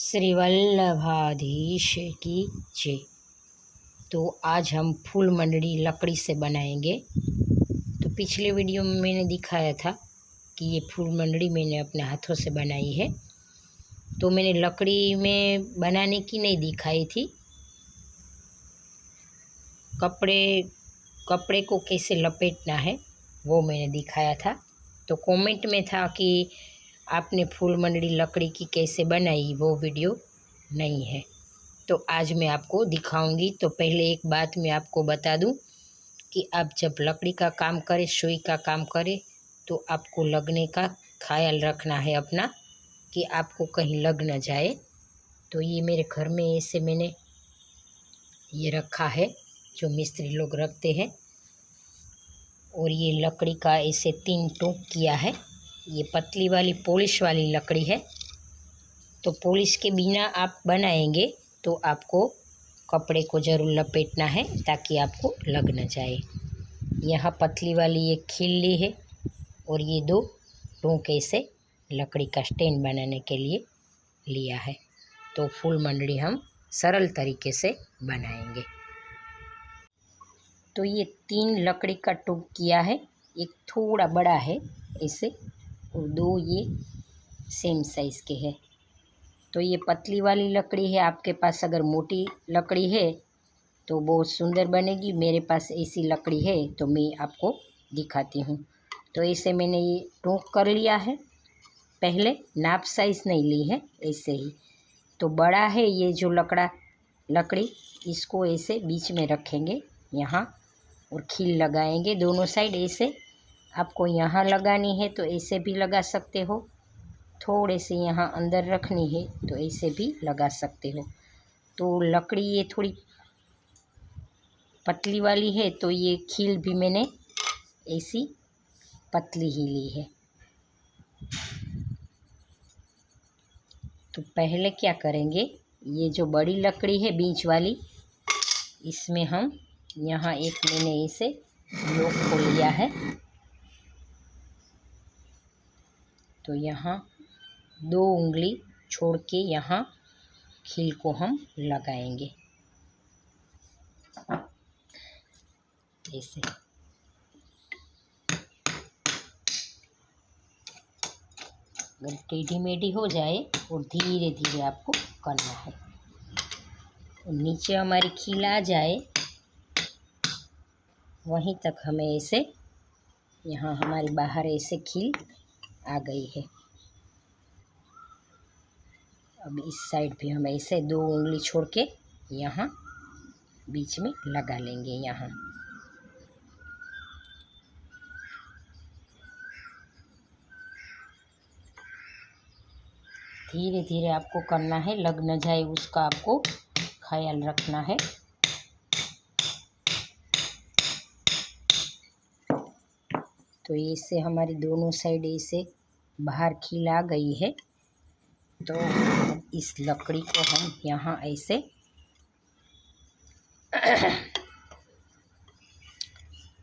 श्री वल्लभाधीश की जय। तो आज हम फूल मंडली लकड़ी से बनाएंगे। तो पिछले वीडियो में मैंने दिखाया था कि ये फूल मंडली मैंने अपने हाथों से बनाई है। तो मैंने लकड़ी में बनाने की नहीं दिखाई थी, कपड़े को कैसे लपेटना है वो मैंने दिखाया था। तो कमेंट में था कि आपने फूल मंडली लकड़ी की कैसे बनाई, वो वीडियो नहीं है। तो आज मैं आपको दिखाऊंगी। तो पहले एक बात मैं आपको बता दूं कि आप जब लकड़ी का काम करें, सुई का काम करें, तो आपको लगने का ख्याल रखना है अपना, कि आपको कहीं लग न जाए। तो ये मेरे घर में ऐसे मैंने ये रखा है जो मिस्त्री लोग रखते हैं। और ये लकड़ी का ऐसे 3 टूक किया है। ये पतली वाली पॉलिश वाली लकड़ी है। तो पॉलिश के बिना आप बनाएंगे तो आपको कपड़े को ज़रूर लपेटना है ताकि आपको लग न जाए। यहाँ पतली वाली एक खिल्ली है और ये 2 टूक ऐसे लकड़ी का स्टैंड बनाने के लिए लिया है। तो फूल मंडली हम सरल तरीके से बनाएंगे। तो ये 3 लकड़ी का टूक किया है। एक थोड़ा बड़ा है ऐसे, और 2 ये सेम साइज़ के है। तो ये पतली वाली लकड़ी है। आपके पास अगर मोटी लकड़ी है तो बहुत सुंदर बनेगी। मेरे पास ऐसी लकड़ी है तो मैं आपको दिखाती हूँ। तो ऐसे मैंने ये टूक कर लिया है। पहले नाप साइज़ नहीं ली है, ऐसे ही। तो बड़ा है ये जो लकड़ी, इसको ऐसे बीच में रखेंगे यहाँ, और खील लगाएंगे दोनों साइड। ऐसे आपको यहाँ लगानी है तो ऐसे भी लगा सकते हो, थोड़े से यहाँ अंदर रखनी है तो ऐसे भी लगा सकते हो। तो लकड़ी ये थोड़ी पतली वाली है तो ये खील भी मैंने ऐसी पतली ही ली है। तो पहले क्या करेंगे, ये जो बड़ी लकड़ी है बीच वाली, इसमें हम यहाँ एक मैंने इसे लोक खोल लिया है। तो यहाँ 2 उंगली छोड़ के यहाँ खील को हम लगाएंगे ऐसे। अगर टेढ़ी मेढ़ी हो जाए और धीरे धीरे आपको करना है। तो नीचे हमारी खील आ जाए वहीं तक हमें ऐसे, यहाँ हमारी बाहर ऐसे खील आ गई है। अब इस साइड भी हम ऐसे 2 उंगली छोड़ के यहाँ बीच में लगा लेंगे। यहाँ धीरे धीरे आपको करना है, लग न जाए उसका आपको ख्याल रखना है। तो इससे हमारी दोनों साइड ऐसे बाहर खील आ गई है। तो इस लकड़ी को हम यहाँ ऐसे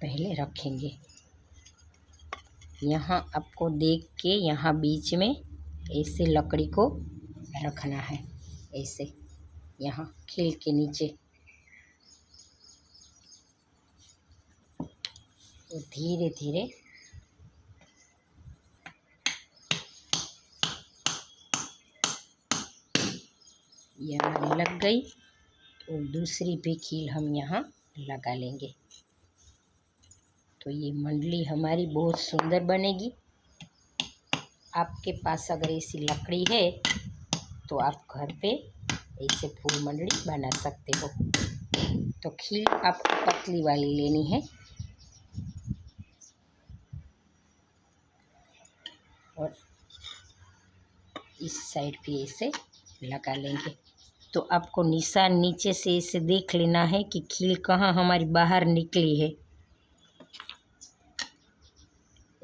पहले रखेंगे। यहाँ आपको देख के यहाँ बीच में ऐसे लकड़ी को रखना है, ऐसे यहाँ खील के नीचे। और धीरे धीरे ये हमारी लग गई। और दूसरी भी खील हम यहाँ लगा लेंगे। तो ये मंडली हमारी बहुत सुंदर बनेगी। आपके पास अगर ऐसी लकड़ी है तो आप घर पे ऐसे फूल मंडली बना सकते हो। तो खील आपको पतली वाली लेनी है और इस साइड भी ऐसे लगा लेंगे। तो आपको निशान नीचे से ऐसे देख लेना है कि खील कहाँ हमारी बाहर निकली है।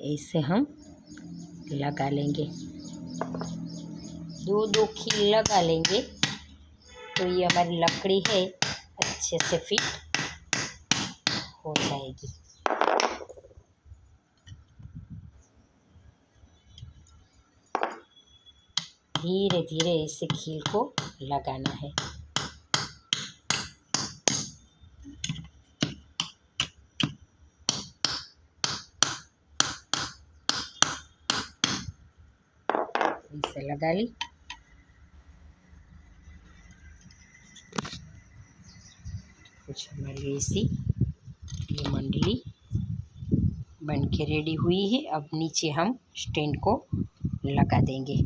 ऐसे हम लगा लेंगे, 2 खील लगा लेंगे। तो ये हमारी लकड़ी है अच्छे से फिट हो जाएगी। धीरे धीरे इसे खील को लगाना है। इसे लगा ली। कुछ हमारी ऐसी ये मंडली बन के रेडी हुई है। अब नीचे हम स्टैंड को लगा देंगे।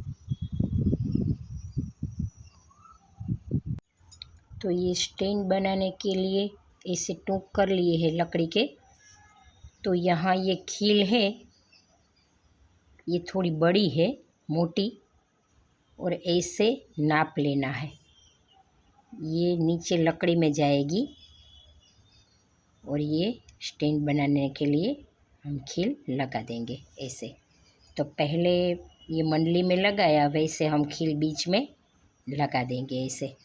तो ये स्टैंड बनाने के लिए इसे टूक कर लिए हैं लकड़ी के। तो यहाँ ये खील है, ये थोड़ी बड़ी है, मोटी, और ऐसे नाप लेना है। ये नीचे लकड़ी में जाएगी और ये स्टैंड बनाने के लिए हम खील लगा देंगे ऐसे। तो पहले ये मंडली में लगाया, वैसे हम खील बीच में लगा देंगे ऐसे।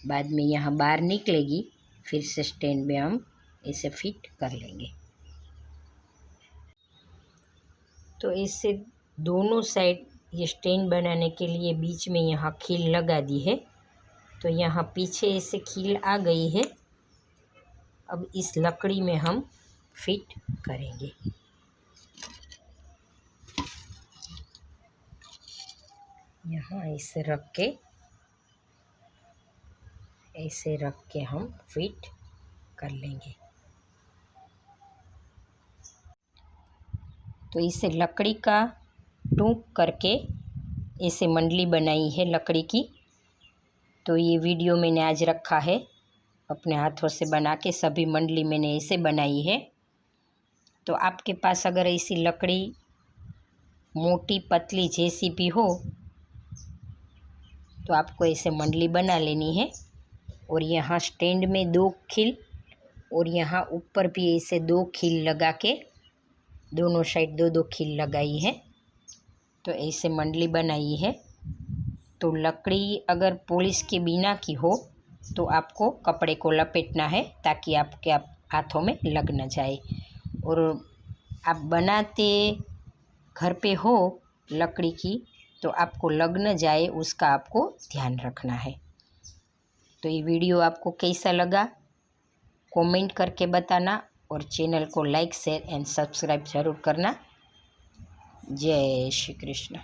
बाद में यहाँ बाहर निकलेगी, फिर से स्टैंड में हम इसे फिट कर लेंगे। तो इससे दोनों साइड ये स्टैंड बनाने के लिए बीच में यहाँ खील लगा दी है। तो यहाँ पीछे ऐसे खील आ गई है। अब इस लकड़ी में हम फिट करेंगे। यहाँ ऐसे रख के हम फिट कर लेंगे। तो इसे लकड़ी का टूक करके ऐसे मंडली बनाई है लकड़ी की। तो ये वीडियो मैंने आज रखा है, अपने हाथों से बना के सभी मंडली मैंने ऐसे बनाई है। तो आपके पास अगर ऐसी लकड़ी मोटी पतली जैसी भी हो तो आपको ऐसे मंडली बना लेनी है। और यहाँ स्टैंड में 2 खील और यहाँ ऊपर भी ऐसे 2 खील लगा के दोनों साइड 2-2 खील लगाई है। तो ऐसे मंडली बनाई है। तो लकड़ी अगर पॉलिश के बिना की हो तो आपको कपड़े को लपेटना है ताकि आपके हाथों में लग न जाए। और आप बनाते घर पे हो लकड़ी की तो आपको लग न जाए, उसका आपको ध्यान रखना है। तो ये वीडियो आपको कैसा लगा कमेंट करके बताना, और चैनल को लाइक शेयर एंड सब्सक्राइब ज़रूर करना। जय श्री कृष्ण।